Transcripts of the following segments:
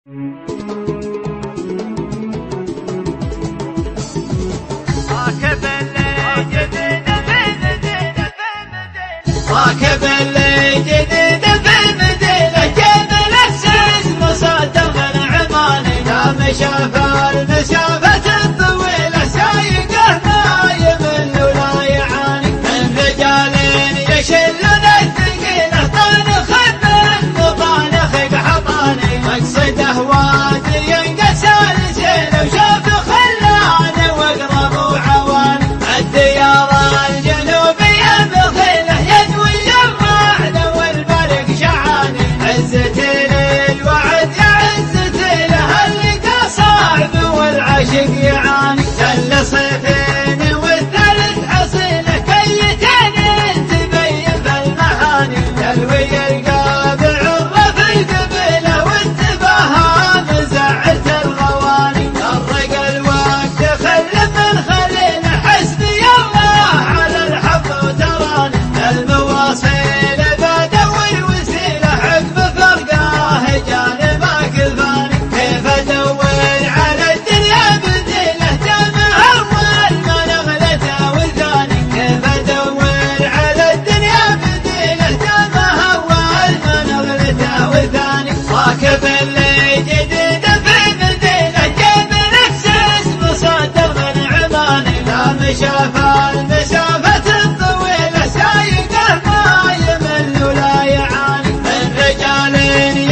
راكب اللي جديد في مدينة جمل السيس مصدق العماني دام شاف المسافة الطويلة سايقه ما يمل ولا يعاني من رجال يشلون الثقيلة طانخ من طانخ حطاني مقصده وادي ينقس السيل وشاف خلاني واقرب وعواني الديار الجنوبية بخيله يدوي يمعنا والبرق شعاني عزة للوعد يا عزة له اللقى صعب والعشق يعاني كل صيفين والثالث حصيله كيتين تبين بالمعاني تلوي القابع الرف القبيله والتباهى مزعة الغواني طرق الوقت خلف من خليل حسبي الله على الحب وتراني المواصيل بدور وسيله عقب فرقاه جانبه كفاني كيف ادور على الدنيا بديله دام اول ما نغلته وثاني كيف ادور على الدنيا بديله دام اول ما نغلته وثاني راكب اللي جديد في مدينه جمل السيس مصدق العماني دام شاف المسافة الطويلة سايقه ما يمل ولا يعاني من رجال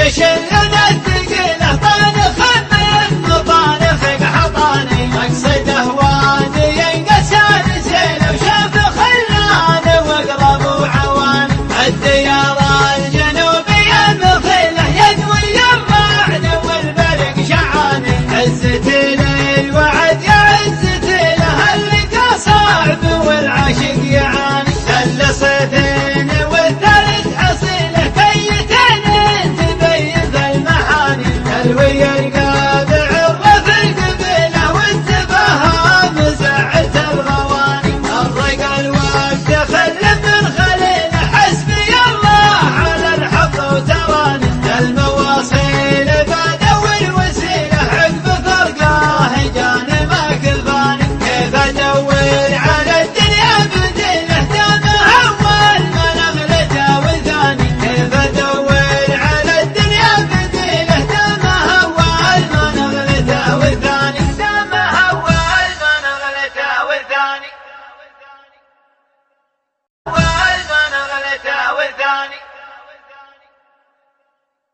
يشلون الثقيلة طانخ من طانخ حطاني مقصده وادي ينقس السيل وشاف خلاني واقرب وعواني الديار الجنوبية بخيله يدوي يمعنا والبرق شعاني عزة للوعد يا عزة له اللقى صعب والعشق يعاني كل صيفين والثالث حصيله كيتين تبين بالمعاني تلوي